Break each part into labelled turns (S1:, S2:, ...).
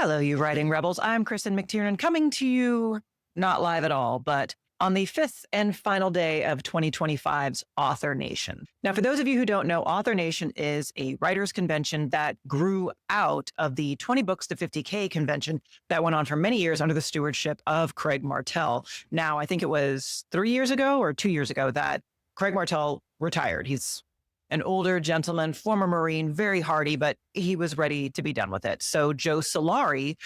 S1: Hello, you writing rebels. I'm Kristen McTiernan coming to you not live at all, but on the fifth and final day of 2025's Author Nation. Now, for those of you who don't know, Author Nation is a writers' convention that grew out of the 20 Books to 50K convention that went on for many years under the stewardship of Craig Martell. Now, I think it was 3 years ago or 2 years ago that Craig Martell retired. He's an older gentleman, former Marine, very hardy, but he was ready to be done with it. So Joe Solari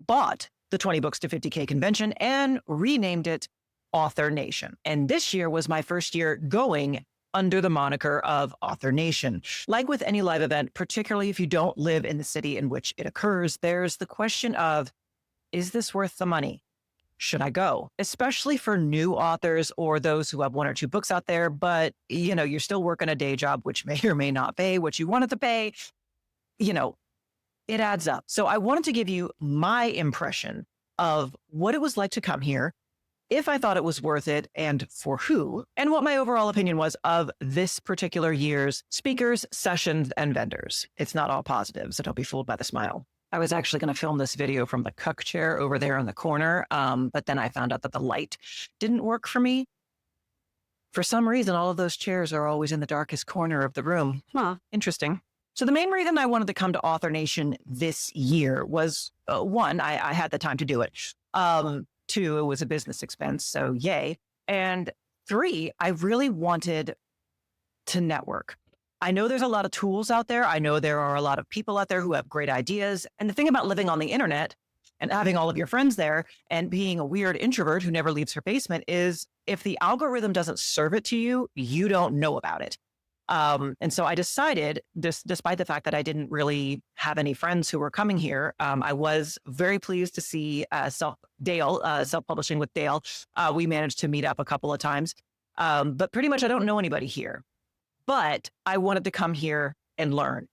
S1: bought the 20 Books to 50K convention and renamed it Author Nation. And this year was my first year going under the moniker of Author Nation. Like with any live event, particularly if you don't live in the city in which it occurs, there's the question of, is this worth the money? Should I go? Especially for new authors or those who have one or two books out there, but you're still working a day job, which may or may not pay what you want it to pay. It adds up. So I wanted to give you my impression of what it was like to come here, if I thought it was worth it and for who, and what my overall opinion was of this particular year's speakers, sessions, and vendors. It's not all positive, so don't be fooled by the smile. I was actually going to film this video from the cuck chair over there in the corner, but then I found out that the light didn't work for me. For some reason, all of those chairs are always in the darkest corner of the room. Interesting. So the main reason I wanted to come to Author Nation this year was, one, I had the time to do it. Two, it was a business expense, so yay. And three, I really wanted to network. I know there's a lot of tools out there. I know there are a lot of people out there who have great ideas. And the thing about living on the internet and having all of your friends there and being a weird introvert who never leaves her basement is if the algorithm doesn't serve it to you, you don't know about it. And so I decided, despite the fact that I didn't really have any friends who were coming here, I was very pleased to see self-publishing with Dale. We managed to meet up a couple of times, but pretty much I don't know anybody here. But I wanted to come here and learn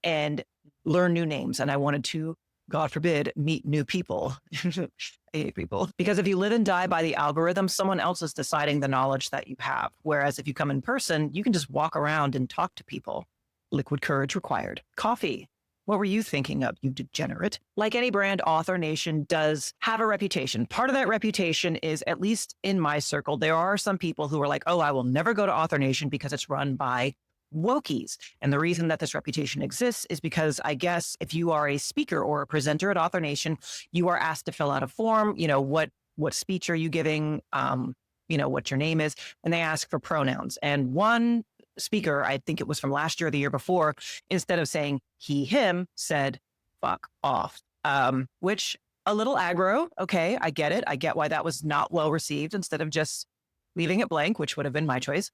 S1: new names. And I wanted to, God forbid, meet new people. I hate people. Because if you live and die by the algorithm, someone else is deciding the knowledge that you have. Whereas if you come in person, you can just walk around and talk to people. Liquid courage required. Coffee. What were you thinking of, you degenerate? Like any brand, Author Nation does have a reputation. Part of that reputation is, at least in my circle, there are some people who are like, oh, I will never go to Author Nation because it's run by wokies. And the reason that this reputation exists is because I guess if you are a speaker or a presenter at Author Nation, you are asked to fill out a form, what speech are you giving, what your name is, and they ask for pronouns. And one speaker, I think it was from last year or the year before, instead of saying he, him, said, fuck off, which a little aggro. Okay, I get it. I get why that was not well received instead of just leaving it blank, which would have been my choice.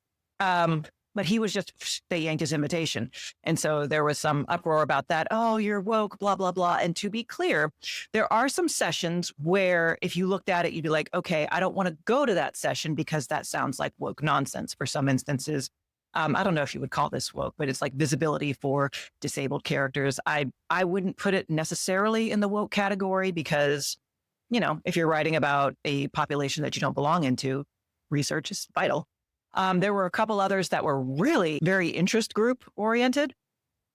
S1: But he was just, they yanked his invitation. And so there was some uproar about that. Oh, you're woke, blah, blah, blah. And to be clear, there are some sessions where if you looked at it, you'd be like, okay, I don't want to go to that session because that sounds like woke nonsense. For some instances, I don't know if you would call this woke, but it's like visibility for disabled characters. I wouldn't put it necessarily in the woke category because, if you're writing about a population that you don't belong into, research is vital. There were a couple others that were really very interest group oriented.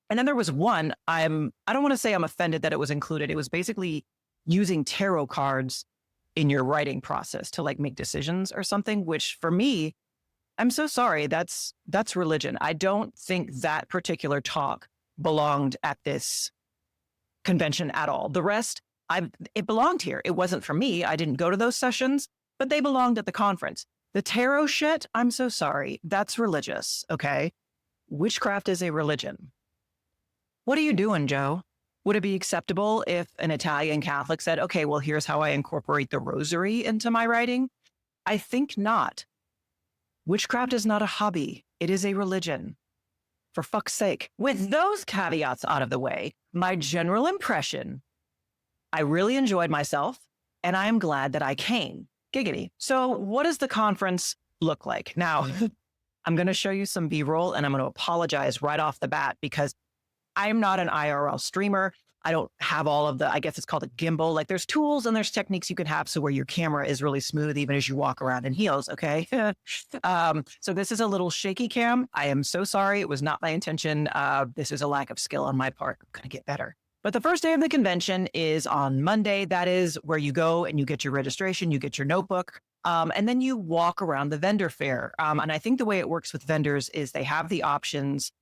S1: And then there was one, I don't want to say I'm offended that it was included. It was basically using tarot cards in your writing process to make decisions or something, which for me, I'm so sorry. That's religion. I don't think that particular talk belonged at this convention at all. The rest, it belonged here. It wasn't for me. I didn't go to those sessions, but they belonged at the conference. The tarot shit, I'm so sorry. That's religious, okay? Witchcraft is a religion. What are you doing, Joe? Would it be acceptable if an Italian Catholic said, okay, well, here's how I incorporate the rosary into my writing? I think not. Witchcraft is not a hobby. It is a religion. For fuck's sake. With those caveats out of the way, my general impression, I really enjoyed myself, and I am glad that I came. Giggity. So what does the conference look like? Now, I'm going to show you some B-roll and I'm going to apologize right off the bat because I'm not an IRL streamer. I don't have all of the, I guess it's called a gimbal. There's tools and there's techniques you can have so where your camera is really smooth even as you walk around in heels, okay? So this is a little shaky cam. I am so sorry. It was not my intention. This is a lack of skill on my part. I'm going to get better. But the first day of the convention is on Monday. That is where you go and you get your registration, you get your notebook, and then you walk around the vendor fair. And I think the way it works with vendors is they have the options.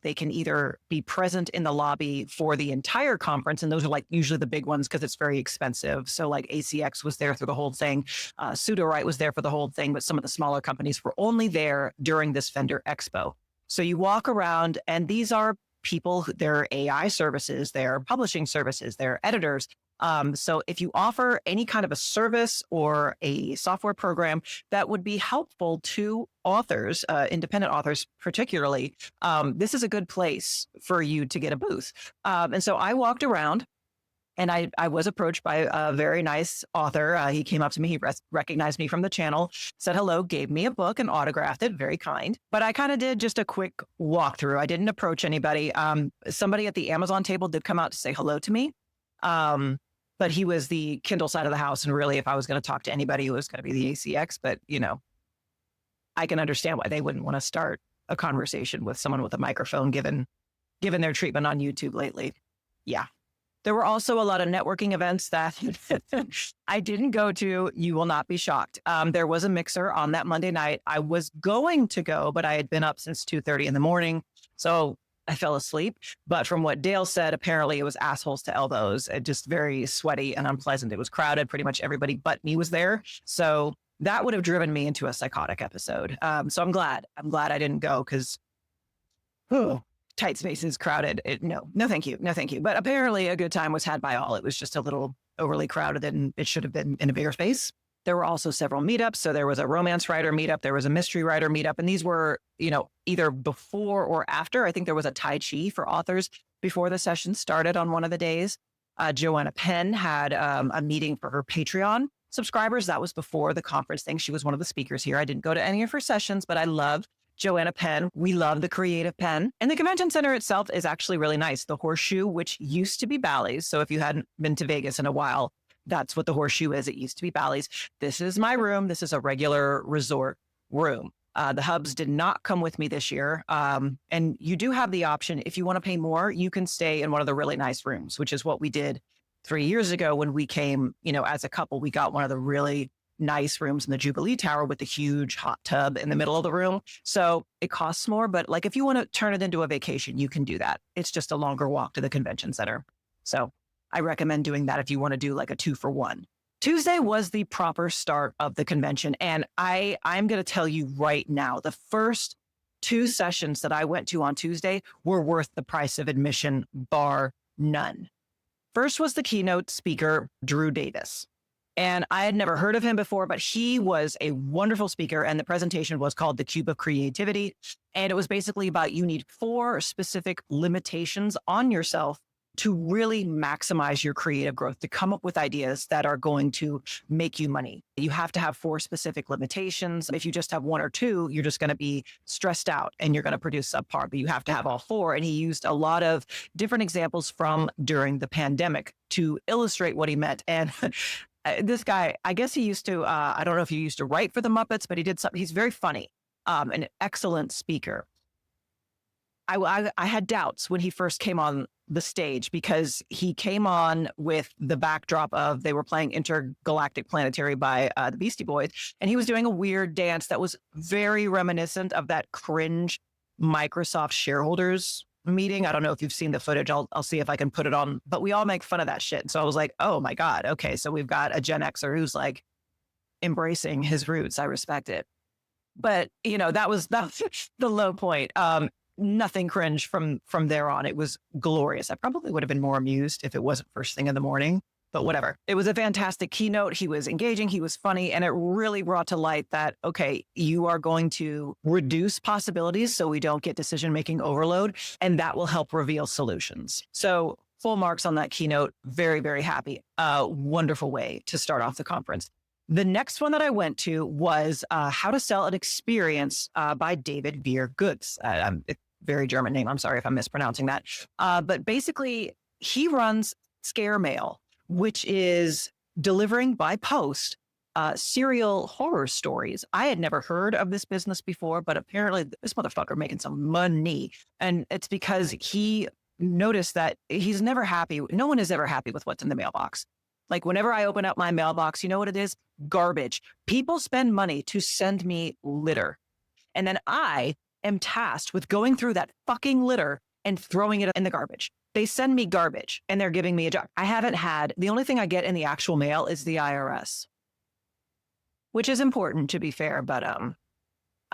S1: They can either be present in the lobby for the entire conference, and those are like usually the big ones because it's very expensive. So like ACX was there through the whole thing. Pseudorite was there for the whole thing, but some of the smaller companies were only there during this vendor expo. So you walk around, and these are people, they're AI services, they're publishing services, they're editors. So if you offer any kind of a service or a software program that would be helpful to authors, independent authors particularly, this is a good place for you to get a booth. And so I walked around. And I was approached by a very nice author. He came up to me, he recognized me from the channel, said hello, gave me a book and autographed it, very kind. But I kind of did just a quick walkthrough. I didn't approach anybody. Somebody at the Amazon table did come out to say hello to me. But he was the Kindle side of the house. And really, if I was going to talk to anybody, it was going to be the ACX. But, I can understand why they wouldn't want to start a conversation with someone with a microphone, given their treatment on YouTube lately. Yeah. There were also a lot of networking events that I didn't go to. You will not be shocked. There was a mixer on that Monday night. I was going to go, but I had been up since 2:30 in the morning. So I fell asleep. But from what Dale said, apparently it was assholes to elbows, just very sweaty and unpleasant. It was crowded. Pretty much everybody but me was there. So that would have driven me into a psychotic episode. So I'm glad I didn't go because tight spaces, crowded. No, thank you. No, thank you. But apparently a good time was had by all. It was just a little overly crowded and it should have been in a bigger space. There were also several meetups. So there was a romance writer meetup. There was a mystery writer meetup. And these were, either before or after. I think there was a Tai Chi for authors before the session started on one of the days. Joanna Penn had a meeting for her Patreon subscribers. That was before the conference thing. She was one of the speakers here. I didn't go to any of her sessions, but I love Joanna Penn. We love the creative pen. And the convention center itself is actually really nice. The Horseshoe, which used to be Bally's. So if you hadn't been to Vegas in a while, that's what the Horseshoe is. It used to be Bally's. This is my room. This is a regular resort room. The hubs did not come with me this year. And you do have the option, if you want to pay more, you can stay in one of the really nice rooms, which is what we did 3 years ago when we came, as a couple. We got one of the really nice rooms in the Jubilee Tower with the huge hot tub in the middle of the room. So it costs more, but like if you want to turn it into a vacation, you can do that. It's just a longer walk to the convention center. So I recommend doing that if you want to do like a 2-for-1. Tuesday was the proper start of the convention. And I'm going to tell you right now, the first 2 sessions that I went to on Tuesday were worth the price of admission, bar none. First was the keynote speaker, Drew Davis. And I had never heard of him before, but he was a wonderful speaker. And the presentation was called The Cube of Creativity. And it was basically about you need 4 specific limitations on yourself to really maximize your creative growth, to come up with ideas that are going to make you money. You have to have 4 specific limitations. If you just have 1 or 2, you're just going to be stressed out and you're going to produce subpar, but you have to have all 4. And he used a lot of different examples from during the pandemic to illustrate what he meant. And this guy, I guess he used to, I don't know if he used to write for the Muppets, but he did something. He's very funny, an excellent speaker. I had doubts when he first came on the stage because he came on with the backdrop of they were playing Intergalactic Planetary by the Beastie Boys. And he was doing a weird dance that was very reminiscent of that cringe Microsoft shareholders meeting. I don't know if you've seen the footage. I'll see if I can put it on, but we all make fun of that shit. So I was like, oh my God. Okay. So we've got a Gen Xer who's like embracing his roots. I respect it. But that was the low point. Nothing cringe from there on. It was glorious. I probably would have been more amused if it wasn't first thing in the morning, but whatever. It was a fantastic keynote. He was engaging. He was funny. And it really brought to light that, okay, you are going to reduce possibilities so we don't get decision-making overload. And that will help reveal solutions. So full marks on that keynote. Very, very happy. Wonderful way to start off the conference. The next one that I went to was How to Sell an Experience by David Veer Goods. Very German name. I'm sorry if I'm mispronouncing that. But basically, he runs Scare Mail, which is delivering by post serial horror stories. I had never heard of this business before, but apparently this motherfucker making some money. And it's because he noticed that he's never happy. No one is ever happy with what's in the mailbox. Like whenever I open up my mailbox, you know what it is? Garbage. People spend money to send me litter. And then I am tasked with going through that fucking litter and throwing it in the garbage. They send me garbage and they're giving me a job. The only thing I get in the actual mail is the IRS, which is important to be fair, but I'm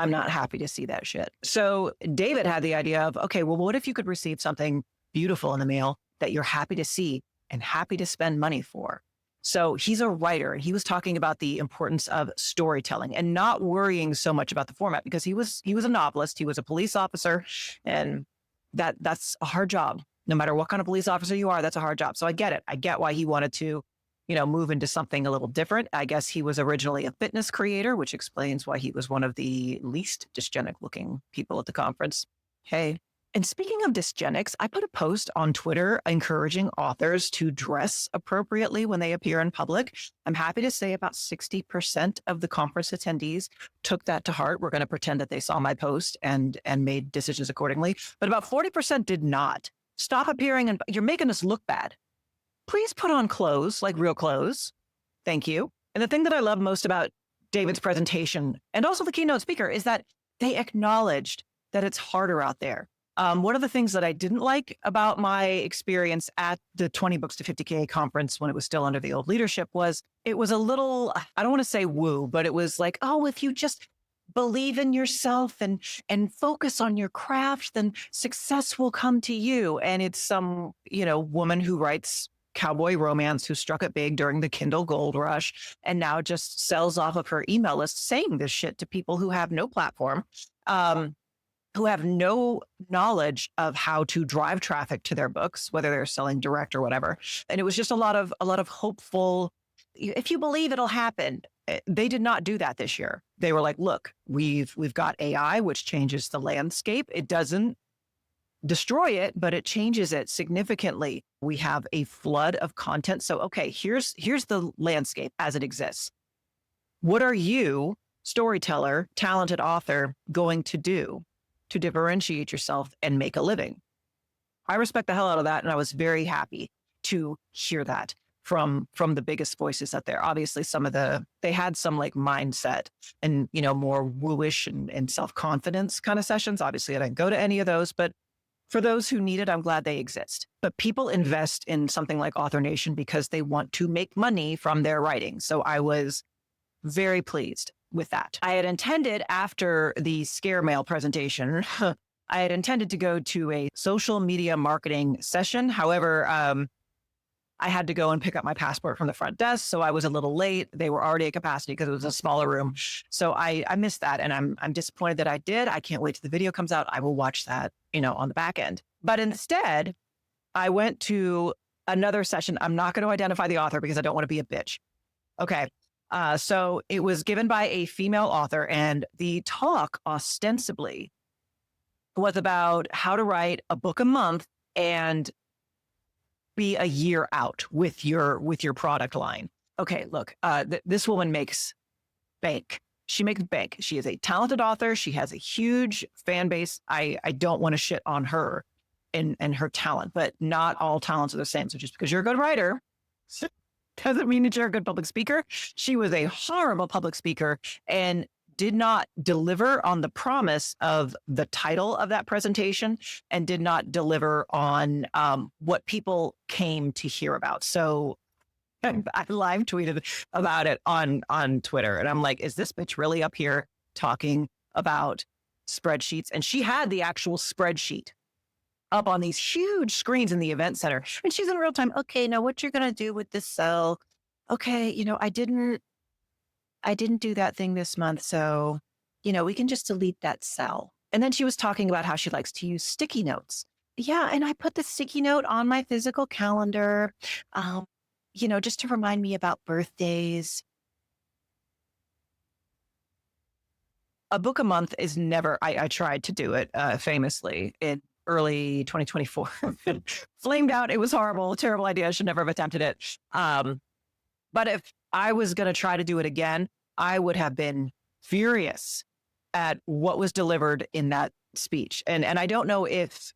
S1: not happy to see that shit. So David had the idea of, okay, well, what if you could receive something beautiful in the mail that you're happy to see and happy to spend money for? So he's a writer, and he was talking about the importance of storytelling and not worrying so much about the format, because he was a novelist, he was a police officer, and that's a hard job. No matter what kind of police officer you are, that's a hard job. So I get it. I get why he wanted to, move into something a little different. I guess he was originally a fitness creator, which explains why he was one of the least dysgenic looking people at the conference. Hey. And speaking of dysgenics, I put a post on Twitter encouraging authors to dress appropriately when they appear in public. I'm happy to say about 60% of the conference attendees took that to heart. We're going to pretend that they saw my post and made decisions accordingly. But about 40% did not. Stop appearing and you're making us look bad. Please put on clothes, like real clothes. Thank you. And the thing that I love most about David's presentation and also the keynote speaker is that they acknowledged that it's harder out there. One of the things that I didn't like about my experience at the 20 Books to 50K conference when it was still under the old leadership was it was a little, I don't want to say woo, but it was like, oh, if you just believe in yourself and focus on your craft, then success will come to you. And it's some, woman who writes cowboy romance who struck it big during the Kindle gold rush and now just sells off of her email list saying this shit to people who have no platform. Who have no knowledge of how to drive traffic to their books, whether they're selling direct or whatever. And it was just a lot of hopeful, if you believe it'll happen. They did not do that this year. They were like, look, we've got AI, which changes the landscape. It doesn't destroy it, but it changes it significantly. We have a flood of content. So, okay, here's the landscape as it exists. What are you, storyteller, talented author, going to do to differentiate yourself and make a living? I respect the hell out of that. And I was very happy to hear that from the biggest voices out there. Obviously, they had some like mindset and, more wooish and self-confidence kind of sessions. Obviously, I didn't go to any of those, but for those who need it, I'm glad they exist. But people invest in something like Author Nation because they want to make money from their writing. So I was very pleased with that. I had intended after the scare mail presentation, I had intended to go to a social media marketing session. However, I had to go and pick up my passport from the front desk. So I was a little late. They were already at capacity because it was a smaller room. So I missed that. And I'm disappointed that I did. I can't wait till the video comes out. I will watch that, on the back end. But instead, I went to another session. I'm not going to identify the author because I don't want to be a bitch. Okay. So it was given by a female author, and the talk ostensibly was about how to write a book a month and be a year out with your product line. Okay, look, this woman makes bank. She makes bank. She is a talented author. She has a huge fan base. I don't want to shit on her and her talent, but not all talents are the same. So just because you're a good writer doesn't mean that you're a good public speaker. She was a horrible public speaker and did not deliver on the promise of the title of that presentation and did not deliver on what people came to hear about. So I live tweeted about it on Twitter. And I'm like, is this bitch really up here talking about spreadsheets? And she had the actual spreadsheet up on these huge screens in the event center. And she's in real time. Okay, now what you're going to do with this cell? Okay, I didn't do that thing this month. So, we can just delete that cell. And then she was talking about how she likes to use sticky notes. Yeah. And I put the sticky note on my physical calendar, just to remind me about birthdays. A book a month is never, I tried to do it famously in early 2024. Flamed out. It was horrible, terrible idea. I should never have attempted it. But if I was going to try to do it again, I would have been furious at what was delivered in that speech. And I don't know if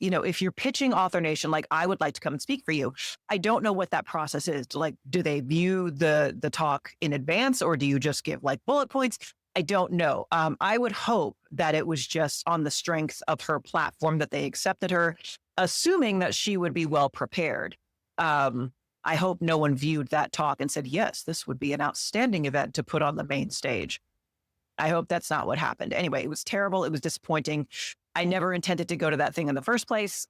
S1: if you're pitching Author Nation, like I would like to come and speak for you, I don't know what that process is. Like, do they view the talk in advance, or do you just give like bullet points? I don't know. I would hope that it was just on the strength of her platform that they accepted her, assuming that she would be well prepared. I hope no one viewed that talk and said, yes, this would be an outstanding event to put on the main stage. I hope that's not what happened. Anyway, it was terrible. It was disappointing. I never intended to go to that thing in the first place.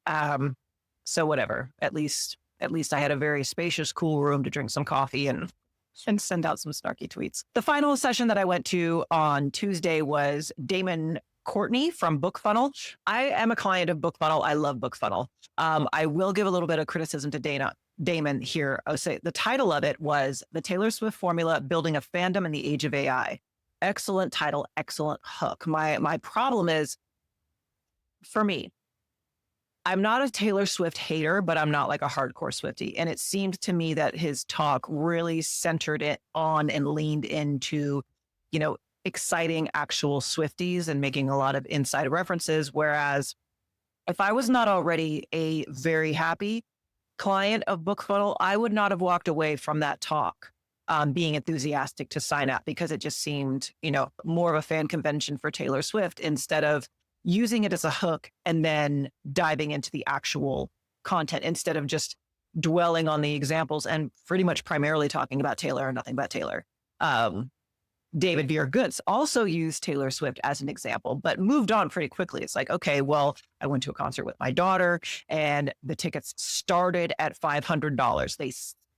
S1: So whatever, at least I had a very spacious, cool room to drink some coffee and send out some snarky tweets. The final session that I went to on Tuesday was Damon Courtney from BookFunnel. I am a client of BookFunnel. I love BookFunnel. I will give a little bit of criticism to Damon here. I would say the title of it was The Taylor Swift Formula, Building a Fandom in the Age of AI. Excellent title, excellent hook. My problem is, for me, I'm not a Taylor Swift hater, but I'm not like a hardcore Swiftie. And it seemed to me that his talk really centered it on and leaned into, exciting actual Swifties and making a lot of inside references. Whereas if I was not already a very happy client of BookFunnel, I would not have walked away from that talk being enthusiastic to sign up, because it just seemed, more of a fan convention for Taylor Swift instead of using it as a hook and then diving into the actual content instead of just dwelling on the examples and pretty much primarily talking about Taylor and nothing but Taylor. David Veer Goods also used Taylor Swift as an example, but moved on pretty quickly. It's like, okay, well, I went to a concert with my daughter and the tickets started at $500. They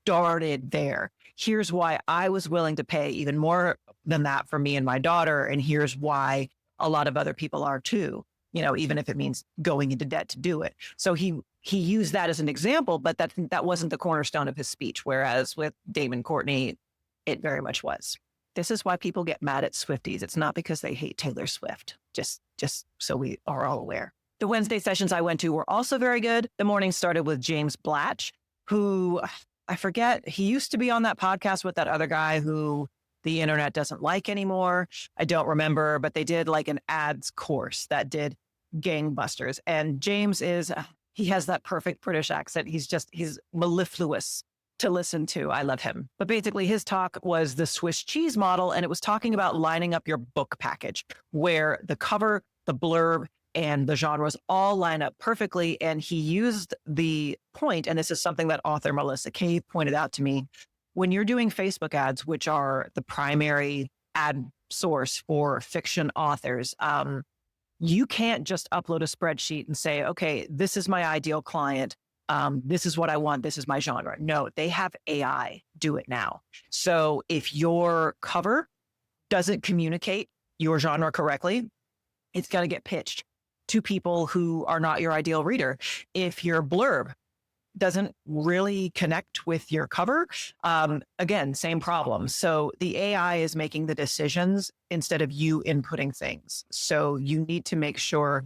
S1: started there. Here's why I was willing to pay even more than that for me and my daughter. And here's why a lot of other people are too, even if it means going into debt to do it. So he used that as an example, but that wasn't the cornerstone of his speech. Whereas with Damon Courtney, it very much was. This is why people get mad at Swifties. It's not because they hate Taylor Swift, just so we are all aware. The Wednesday sessions I went to were also very good. The morning started with James Blatch, who I forget, he used to be on that podcast with that other guy who the internet doesn't like anymore. I don't remember, but they did like an ads course that did gangbusters. And James he has that perfect British accent. He's mellifluous to listen to. I love him. But basically his talk was the Swiss cheese model, and it was talking about lining up your book package where the cover, the blurb, and the genres all line up perfectly. And he used the point, and this is something that author Melissa Kay pointed out to me, when you're doing Facebook ads, which are the primary ad source for fiction authors, you can't just upload a spreadsheet and say, okay, this is my ideal client. This is what I want. This is my genre. No, they have AI do it now. So if your cover doesn't communicate your genre correctly, it's going to get pitched to people who are not your ideal reader. If your blurb doesn't really connect with your cover, again, same problem. So the AI is making the decisions instead of you inputting things. So you need to make sure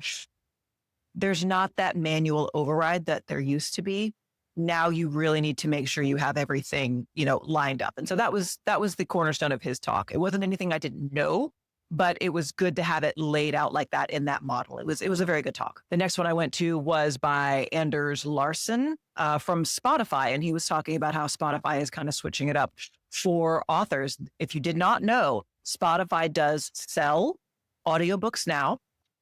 S1: there's not that manual override that there used to be. Now you really need to make sure you have everything, lined up. And so that was the cornerstone of his talk. It wasn't anything I didn't know, but it was good to have it laid out like that in that model. It was a very good talk. The next one I went to was by Anders Larson from Spotify. And he was talking about how Spotify is kind of switching it up for authors. If you did not know, Spotify does sell audiobooks now.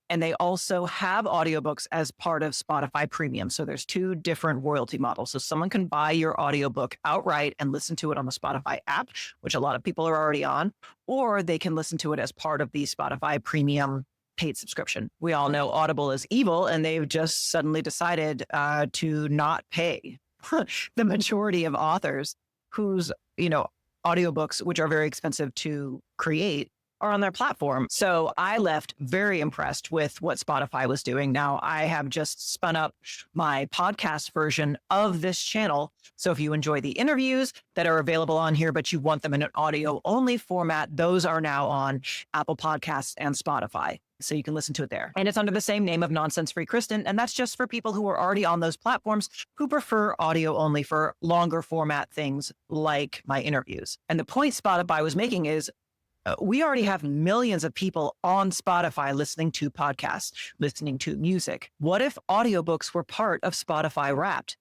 S1: And they also have audiobooks as part of Spotify Premium. So there's two different royalty models. So someone can buy your audiobook outright and listen to it on the Spotify app, which a lot of people are already on, or they can listen to it as part of the Spotify Premium paid subscription. We all know Audible is evil, and they've just suddenly decided to not pay the majority of authors whose, audiobooks, which are very expensive to create, are on their platform. So I left very impressed with what Spotify was doing. Now I have just spun up my podcast version of this channel. So if you enjoy the interviews that are available on here, but you want them in an audio only format, those are now on Apple Podcasts and Spotify. So you can listen to it there. And it's under the same name of Nonsense Free Kristen. And that's just for people who are already on those platforms who prefer audio only for longer format things like my interviews. And the point Spotify was making is, We already have millions of people on Spotify listening to podcasts, listening to music. What if audiobooks were part of Spotify Wrapped,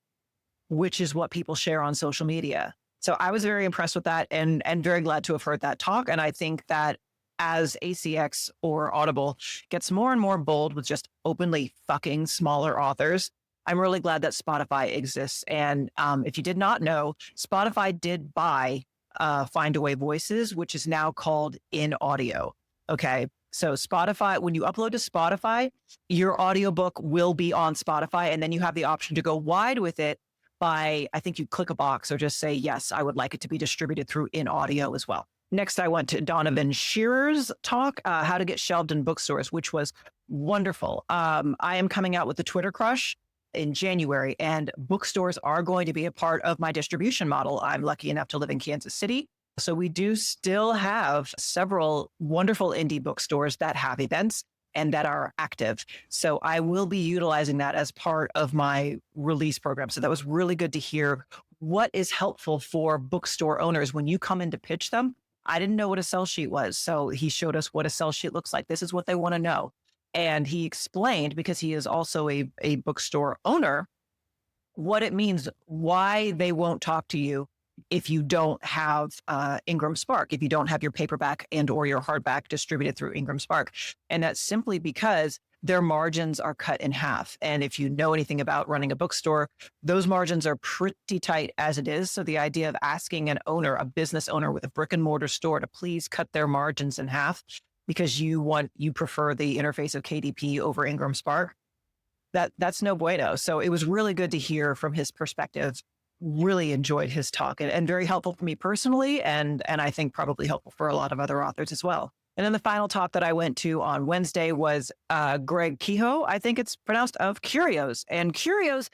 S1: which is what people share on social media? So I was very impressed with that and very glad to have heard that talk. And I think that as ACX or Audible gets more and more bold with just openly fucking smaller authors, I'm really glad that Spotify exists. And if you did not know, Spotify did buy Findaway Voices, which is now called In Audio. Okay. So Spotify, when you upload to Spotify, your audiobook will be on Spotify. And then you have the option to go wide with it by, I think you click a box or just say, yes, I would like it to be distributed through In Audio as well. Next, I went to Donovan Shearer's talk, How to Get Shelved in Bookstores, which was wonderful. I am coming out with the Twitter Crush in January, and bookstores are going to be a part of my distribution model. I'm lucky enough to live in Kansas City. So we do still have several wonderful indie bookstores that have events and that are active. So I will be utilizing that as part of my release program. So that was really good to hear what is helpful for bookstore owners when you come in to pitch them. I didn't know what a sell sheet was. So he showed us what a sell sheet looks like. This is what they want to know. And he explained, because he is also a bookstore owner, what it means, why they won't talk to you if you don't have Ingram Spark, if you don't have your paperback and or your hardback distributed through Ingram Spark. And that's simply because their margins are cut in half. And if you know anything about running a bookstore, those margins are pretty tight as it is. So the idea of asking an owner, a business owner with a brick and mortar store, to please cut their margins in half because you prefer the interface of KDP over Ingram Spark, that's no bueno. So it was really good to hear from his perspective. Really enjoyed his talk and very helpful for me personally. And I think probably helpful for a lot of other authors as well. And then the final talk that I went to on Wednesday was Greg Kehoe, I think it's pronounced, of Curios. And Curios,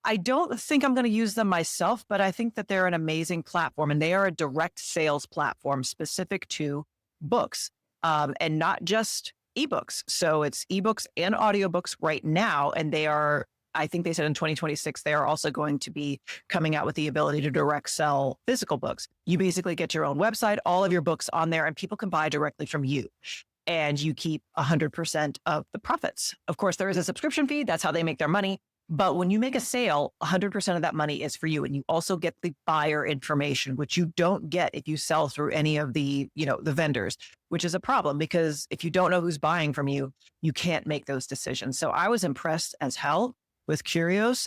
S1: I don't think I'm going to use them myself, but I think that they're an amazing platform, and they are a direct sales platform specific to books and not just ebooks. So it's ebooks and audiobooks right now. And they are, I think they said in 2026, they are also going to be coming out with the ability to direct sell physical books. You basically get your own website, all of your books on there, and people can buy directly from you. And you keep 100% of the profits. Of course, there is a subscription fee. That's how they make their money. But when you make a sale, 100% of that money is for you. And you also get the buyer information, which you don't get if you sell through any of the vendors, which is a problem because if you don't know who's buying from you, you can't make those decisions. So I was impressed as hell with Curios.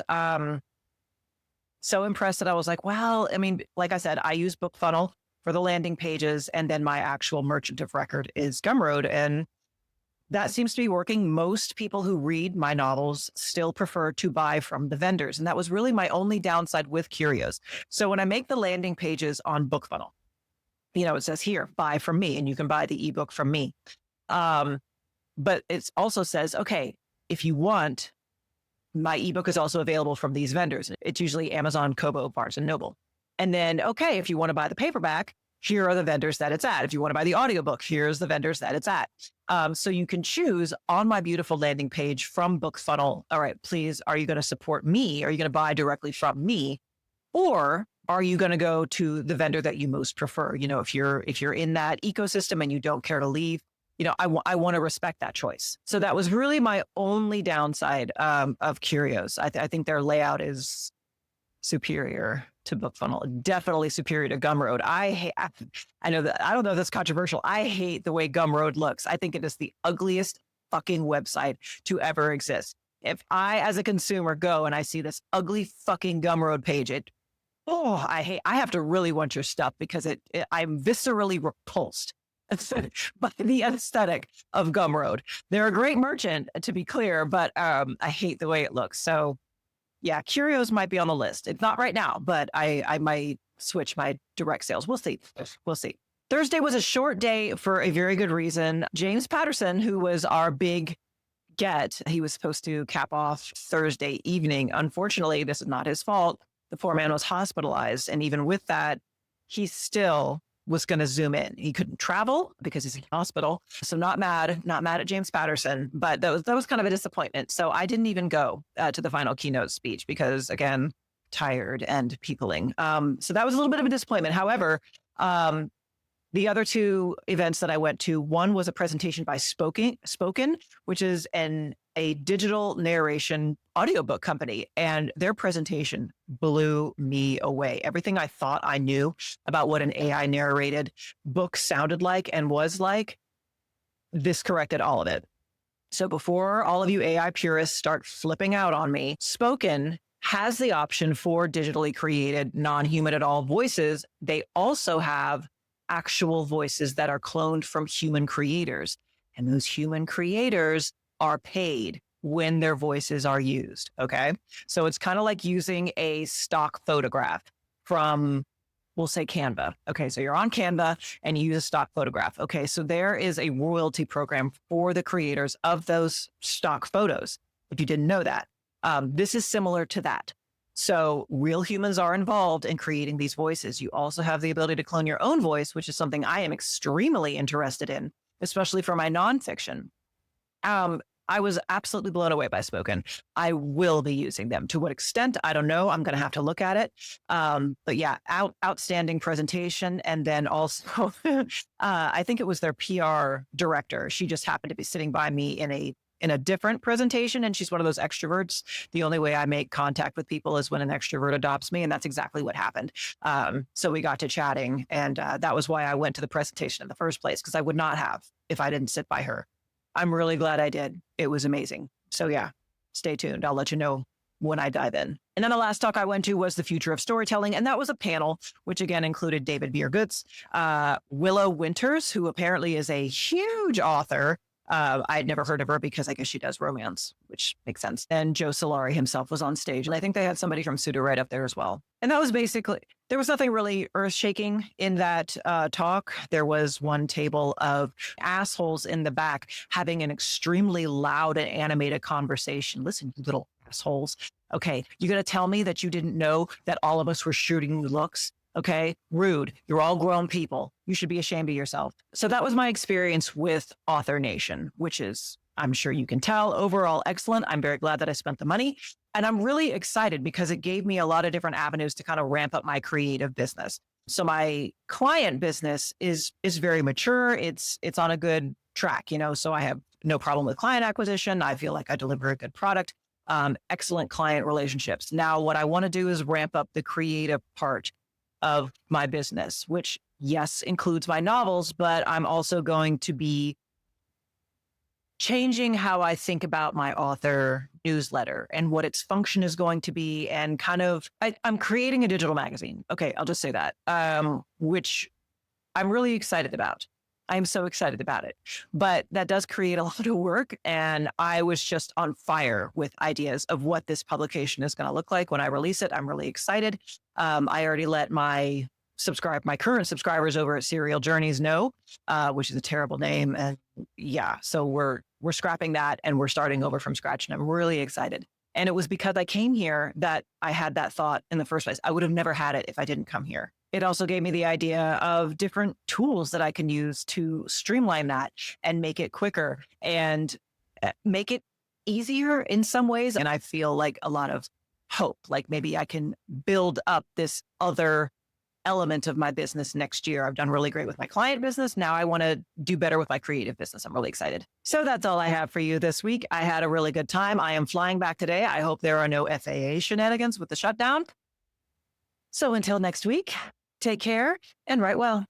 S1: So impressed that I was like, well, I mean, like I said, I use BookFunnel for the landing pages, and then my actual merchant of record is Gumroad. And that seems to be working. Most people who read my novels still prefer to buy from the vendors. And that was really my only downside with Curios. So when I make the landing pages on BookFunnel, it says here, buy from me, and you can buy the ebook from me. But it also says, okay, if you want, my ebook is also available from these vendors. It's usually Amazon, Kobo, Barnes and Noble. And then, okay, if you want to buy the paperback, here are the vendors that it's at. If you want to buy the audiobook, here's the vendors that it's at. So you can choose on my beautiful landing page from BookFunnel. All right, please, are you going to support me? Are you going to buy directly from me? Or are you going to go to the vendor that you most prefer? If you're in that ecosystem and you don't care to leave, I want to respect that choice. So that was really my only downside of Curios. I think their layout is superior to BookFunnel, definitely superior to Gumroad. I don't know if that's controversial. I hate the way Gumroad looks. I think it is the ugliest fucking website to ever exist. If I, as a consumer, go and I see this ugly fucking Gumroad page, I have to really want your stuff because I'm viscerally repulsed by the aesthetic of Gumroad. They're a great merchant, to be clear, but I hate the way it looks. So yeah, Curios might be on the list. It's not right now, but I might switch my direct sales. We'll see. Thursday was a short day for a very good reason. James Patterson, who was our big get, he was supposed to cap off Thursday evening. Unfortunately, this is not his fault. The poor man was hospitalized. And even with that, he still was going to Zoom in. He couldn't travel because he's in hospital. So not mad at James Patterson, but that was kind of a disappointment. So I didn't even go to the final keynote speech because, again, tired and peopling. So that was a little bit of a disappointment. However, The other two events that I went to, one was a presentation by Spoken, which is a digital narration audiobook company. And their presentation blew me away. Everything I thought I knew about what an AI narrated book sounded like and was like, this corrected all of it. So before all of you AI purists start flipping out on me, Spoken has the option for digitally created, non-human at all voices. They also have actual voices that are cloned from human creators. And those human creators are paid when their voices are used. Okay. So it's kind of like using a stock photograph from, we'll say Canva. Okay. So you're on Canva and you use a stock photograph. Okay. So there is a royalty program for the creators of those stock photos. If you didn't know that, this is similar to that. So real humans are involved in creating these voices. You also have the ability to clone your own voice, which is something I am extremely interested in, especially for my nonfiction. I was absolutely blown away by Spoken. I will be using them. To what extent, I don't know. I'm going to have to look at it. But yeah, outstanding presentation. And then also, I think it was their PR director. She just happened to be sitting by me in a different presentation. And she's one of those extroverts. The only way I make contact with people is when an extrovert adopts me. And that's exactly what happened. So we got to chatting. And that was why I went to the presentation in the first place, because I would not have if I didn't sit by her. I'm really glad I did. It was amazing. So yeah, stay tuned. I'll let you know when I dive in. And then the last talk I went to was the future of storytelling. And that was a panel, which again included David Biergutz, Willow Winters, who apparently is a huge author. I had never heard of her because I guess she does romance, which makes sense. And Joe Solari himself was on stage. And I think they had somebody from Pseudo right up there as well. And that was basically, there was nothing really earth shaking in that talk. There was one table of assholes in the back having an extremely loud and animated conversation. Listen, you little assholes. Okay, you're going to tell me that you didn't know that all of us were shooting looks? Okay, rude. You're all grown people. You should be ashamed of yourself. So that was my experience with Author Nation, which is, I'm sure you can tell, overall excellent. I'm very glad that I spent the money. And I'm really excited because it gave me a lot of different avenues to kind of ramp up my creative business. So my client business is very mature. It's on a good track, so I have no problem with client acquisition. I feel like I deliver a good product, excellent client relationships. Now, what I want to do is ramp up the creative part of my business, which yes, includes my novels, but I'm also going to be changing how I think about my author newsletter and what its function is going to be. And kind of, I'm creating a digital magazine. Okay, I'll just say that, which I'm really excited about. I'm so excited about it, but that does create a lot of work. And I was just on fire with ideas of what this publication is going to look like when I release it. I'm really excited. I already let my current subscribers over at Serial Journeys know, which is a terrible name. And yeah, so we're scrapping that and we're starting over from scratch. And I'm really excited. And it was because I came here that I had that thought in the first place. I would have never had it if I didn't come here. It also gave me the idea of different tools that I can use to streamline that and make it quicker and make it easier in some ways. And I feel like a lot of hope, like maybe I can build up this other element of my business next year. I've done really great with my client business. Now I want to do better with my creative business. I'm really excited. So that's all I have for you this week. I had a really good time. I am flying back today. I hope there are no FAA shenanigans with the shutdown. So until next week, take care and write well.